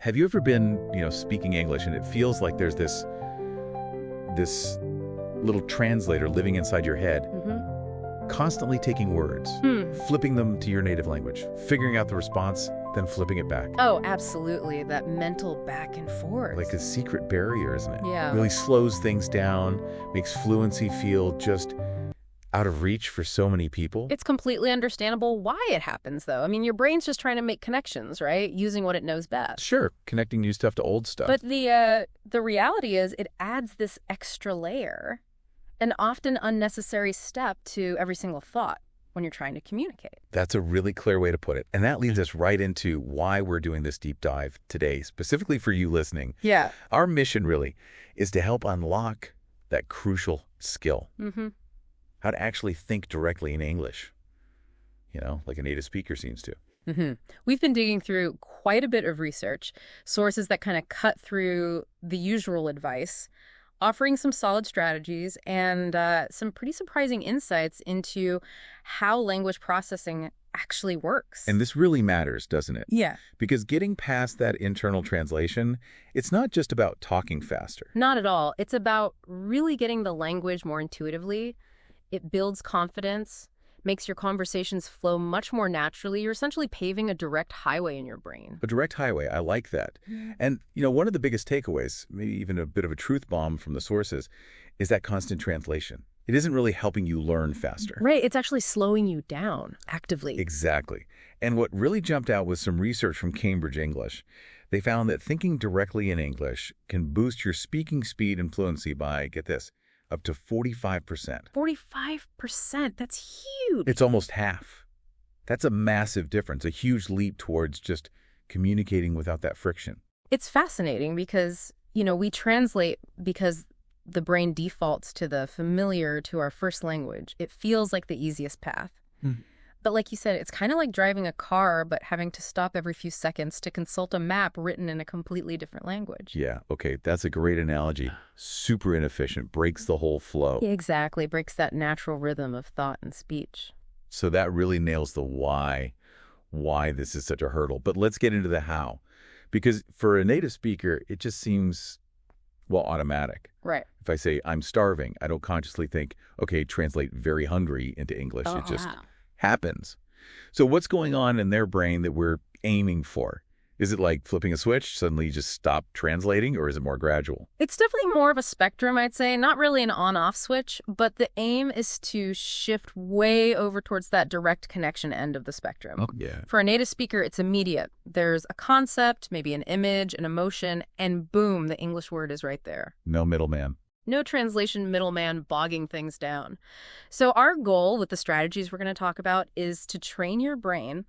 Have you ever been, speaking English and it feels like there's this little translator living inside your head, constantly taking words, flipping them to your native language, figuring out the response, then flipping it back? Oh, absolutely. That mental back and forth. Like a secret barrier, isn't it? Yeah. Really slows things down, makes fluency feel just out of reach for so many people. It's completely understandable why it happens, though. I mean, your brain's just trying to make connections, right? Using what it knows best. Sure, connecting new stuff to old stuff. But the reality is it adds this extra layer, an often unnecessary step to every single thought when you're trying to communicate. That's a really clear way to put it. And that leads us right into why we're doing this deep dive today, specifically for you listening. Yeah. Our mission really is to help unlock that crucial skill. How to actually think directly in English, like a native speaker seems to. We've been digging through quite a bit of research, sources that kind of cut through the usual advice, offering some solid strategies and some pretty surprising insights into how language processing actually works. And this really matters, doesn't it? Yeah. Because getting past that internal translation, it's not just about talking faster. Not at all. It's about really getting the language more intuitively. It builds confidence, makes your conversations flow much more naturally. You're essentially paving a direct highway in your brain. A direct highway, I like that. And, one of the biggest takeaways, maybe even a bit of a truth bomb from the sources, is that constant translation. It isn't really helping you learn faster. Right, it's actually slowing you down actively. Exactly. And what really jumped out was some research from Cambridge English. They found that thinking directly in English can boost your speaking speed and fluency by, get this, up to 45%. 45%, that's huge. It's almost half. That's a massive difference, a huge leap towards just communicating without that friction. It's fascinating because, we translate because the brain defaults to the familiar, to our first language. It feels like the easiest path. But like you said, it's kind of like driving a car, but having to stop every few seconds to consult a map written in a completely different language. Yeah, okay, that's a great analogy. Super inefficient, breaks the whole flow. Exactly, breaks that natural rhythm of thought and speech. So that really nails the why this is such a hurdle. But let's get into the how. Because for a native speaker, it just seems, automatic. Right. If I say, I'm starving, I don't consciously think, okay, translate very hungry into English. It just happens. So what's going on in their brain that we're aiming for? Is it like flipping a switch, suddenly you just stop translating, or is it more gradual? It's definitely more of a spectrum, I'd say. Not really an on-off switch, but the aim is to shift way over towards that direct connection end of the spectrum. Oh, yeah. For a native speaker, it's immediate. There's a concept, maybe an image, an emotion, and boom, the English word is right there. No middleman. No translation middleman bogging things down. So our goal with the strategies we're going to talk about is to train your brain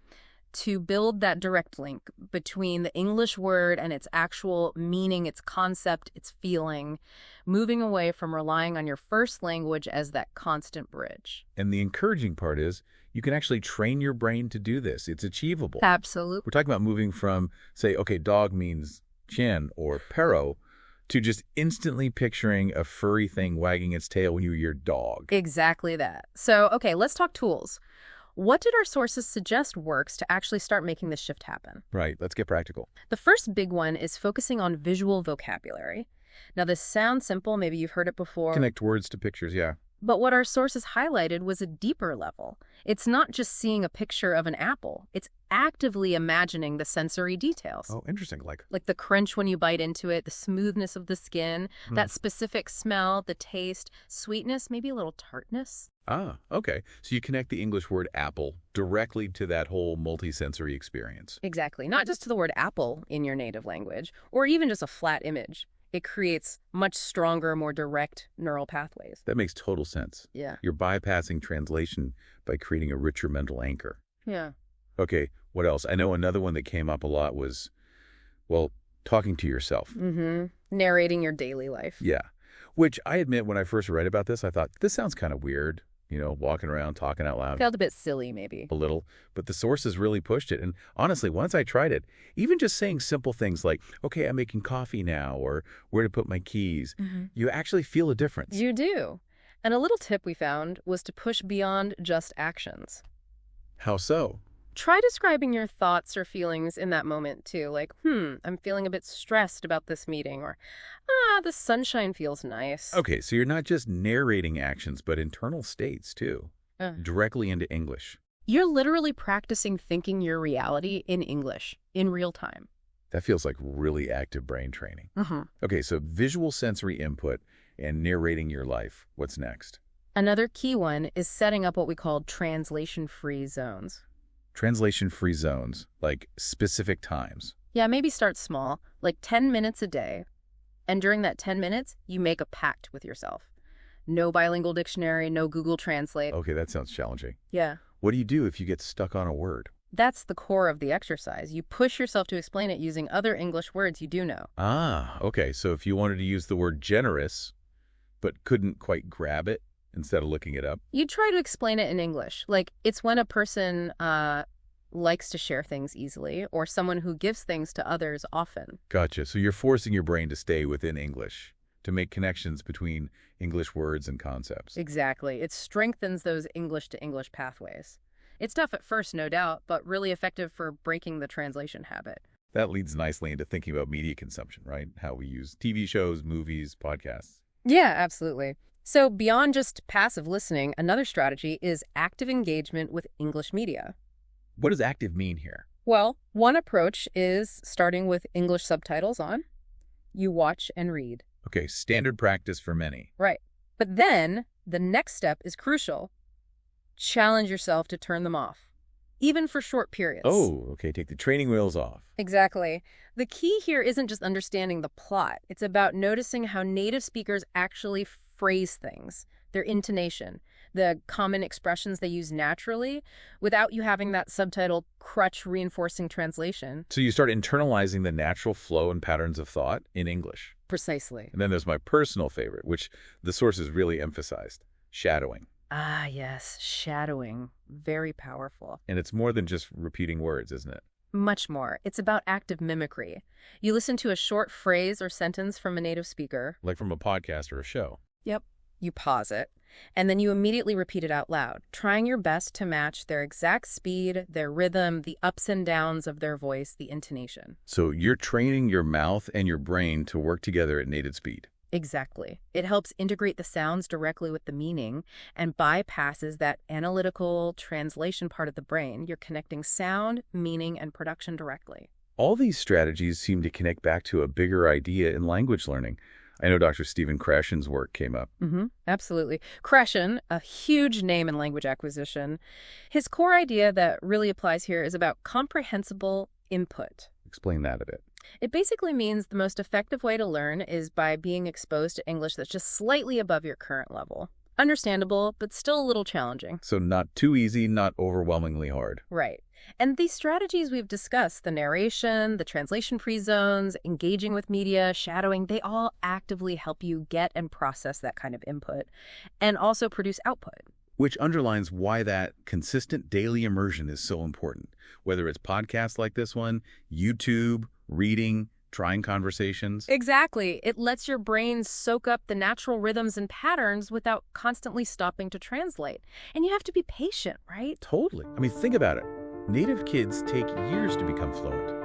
to build that direct link between the English word and its actual meaning, its concept, its feeling, moving away from relying on your first language as that constant bridge. And the encouraging part is you can actually train your brain to do this. It's achievable. Absolutely. We're talking about moving from, say, okay, dog means chin or perro, to just instantly picturing a furry thing wagging its tail when you hear dog. Exactly that. So, okay, let's talk tools. What did our sources suggest works to actually start making this shift happen? Right, let's get practical. The first big one is focusing on visual vocabulary. Now, this sounds simple. Maybe you've heard it before. Connect words to pictures, yeah. But what our sources highlighted was a deeper level. It's not just seeing a picture of an apple. It's actively imagining the sensory details. Oh, interesting. Like the crunch when you bite into it, the smoothness of the skin, that specific smell, the taste, sweetness, maybe a little tartness. Ah, okay. So you connect the English word apple directly to that whole multisensory experience. Exactly. Not just to the word apple in your native language, or even just a flat image. It creates much stronger, more direct neural pathways. That makes total sense. Yeah. You're bypassing translation by creating a richer mental anchor. Yeah. Okay, what else? I know another one that came up a lot was, talking to yourself. Narrating your daily life. Yeah. Which I admit, when I first read about this, I thought, this sounds kind of weird. Walking around, talking out loud. Felt a bit silly, maybe. A little. But the sources really pushed it. And honestly, once I tried it, even just saying simple things like, okay, I'm making coffee now, or where to put my keys, you actually feel a difference. You do. And a little tip we found was to push beyond just actions. How so? Try describing your thoughts or feelings in that moment, too. Like, I'm feeling a bit stressed about this meeting, or, the sunshine feels nice. Okay, so you're not just narrating actions, but internal states, too, directly into English. You're literally practicing thinking your reality in English, in real time. That feels like really active brain training. Okay, so visual sensory input and narrating your life. What's next? Another key one is setting up what we call translation-free zones. Translation-free zones, like specific times. Yeah, maybe start small, like 10 minutes a day. And during that 10 minutes, you make a pact with yourself. No bilingual dictionary, no Google Translate. Okay, that sounds challenging. Yeah. What do you do if you get stuck on a word? That's the core of the exercise. You push yourself to explain it using other English words you do know. Okay, so if you wanted to use the word generous, but couldn't quite grab it instead of looking it up? You try to explain it in English. Like, it's when a person likes to share things easily, or someone who gives things to others often. Gotcha. So you're forcing your brain to stay within English, to make connections between English words and concepts. Exactly. It strengthens those English to English pathways. It's tough at first, no doubt, but really effective for breaking the translation habit. That leads nicely into thinking about media consumption, right? How we use TV shows, movies, podcasts. Yeah, absolutely. So beyond just passive listening, another strategy is active engagement with English media. What does active mean here? Well, one approach is starting with English subtitles on. You watch and read. Okay, standard practice for many. Right. But then the next step is crucial. Challenge yourself to turn them off, even for short periods. Oh, okay, take the training wheels off. Exactly. The key here isn't just understanding the plot. It's about noticing how native speakers actually phrase things, their intonation, the common expressions they use naturally, without you having that subtitle crutch reinforcing translation. So you start internalizing the natural flow and patterns of thought in English. Precisely. And then there's my personal favorite, which the sources really emphasized, shadowing. Ah, yes, shadowing. Very powerful. And it's more than just repeating words, isn't it? Much more. It's about active mimicry. You listen to a short phrase or sentence from a native speaker. Like from a podcast or a show. Yep. You pause it, and then you immediately repeat it out loud, trying your best to match their exact speed, their rhythm, the ups and downs of their voice, the intonation. So you're training your mouth and your brain to work together at native speed. Exactly. It helps integrate the sounds directly with the meaning and bypasses that analytical translation part of the brain. You're connecting sound, meaning, and production directly. All these strategies seem to connect back to a bigger idea in language learning. I know Dr. Stephen Krashen's work came up. Absolutely. Krashen, a huge name in language acquisition. His core idea that really applies here is about comprehensible input. Explain that a bit. It basically means the most effective way to learn is by being exposed to English that's just slightly above your current level. Understandable, but still a little challenging. So not too easy, not overwhelmingly hard. Right. And these strategies we've discussed, the narration, the translation-free zones, engaging with media, shadowing, they all actively help you get and process that kind of input and also produce output. Which underlines why that consistent daily immersion is so important. Whether it's podcasts like this one, YouTube, reading, trying conversations. Exactly. It lets your brain soak up the natural rhythms and patterns without constantly stopping to translate. And you have to be patient, right? Totally. I mean, think about it. Native kids take years to become fluent.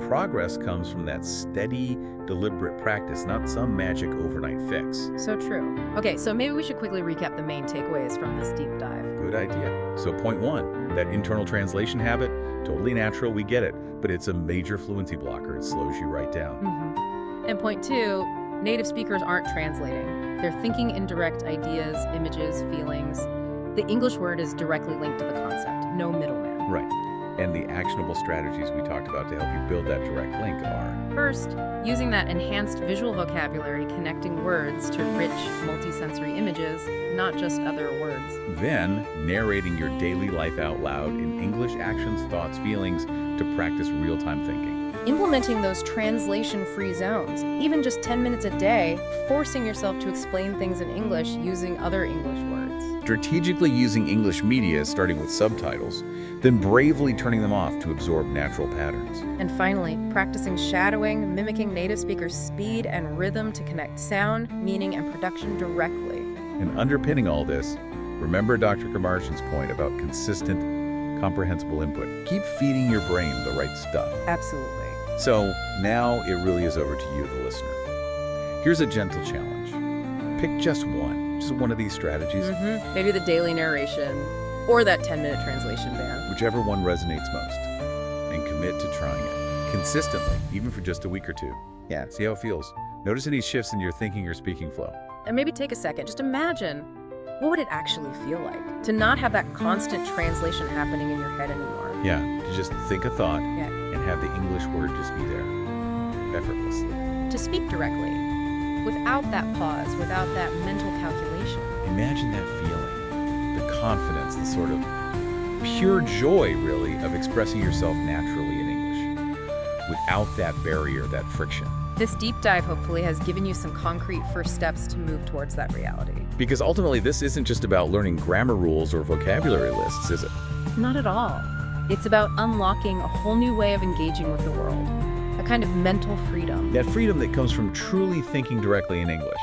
Progress comes from that steady, deliberate practice, not some magic overnight fix. So true. Okay, so maybe we should quickly recap the main takeaways from this deep dive. Good idea. So point one, that internal translation habit, totally natural, we get it, but it's a major fluency blocker. It slows you right down. And point two, native speakers aren't translating. They're thinking in direct ideas, images, feelings. The English word is directly linked to the concept, no middleman. Right. And the actionable strategies we talked about to help you build that direct link are? First, using that enhanced visual vocabulary, connecting words to rich, multisensory images, not just other words. Then, narrating your daily life out loud in English actions, thoughts, feelings to practice real-time thinking. Implementing those translation-free zones, even just 10 minutes a day, forcing yourself to explain things in English using other English words. Strategically using English media, starting with subtitles, then bravely turning them off to absorb natural patterns. And finally, practicing shadowing, mimicking native speakers' speed and rhythm to connect sound, meaning, and production directly. And underpinning all this, remember Dr. Krashen's point about consistent, comprehensible input. Keep feeding your brain the right stuff. Absolutely. So now it really is over to you, the listener. Here's a gentle challenge. Pick just one of these strategies. Maybe the daily narration or that 10-minute translation ban. Whichever one resonates most. And commit to trying it consistently, even for just a week or two. Yeah, see how it feels. Notice any shifts in your thinking or speaking flow. And maybe take a second. Just imagine, what would it actually feel like to not have that constant translation happening in your head anymore? Yeah, to just think a thought and have the English word just be there, effortlessly. To speak directly, without that pause, without that mental calculation. Imagine that feeling, the confidence, the sort of pure joy, really, of expressing yourself naturally in English, without that barrier, that friction. This deep dive hopefully has given you some concrete first steps to move towards that reality. Because ultimately, this isn't just about learning grammar rules or vocabulary lists, is it? Not at all. It's about unlocking a whole new way of engaging with the world, a kind of mental freedom. That freedom that comes from truly thinking directly in English.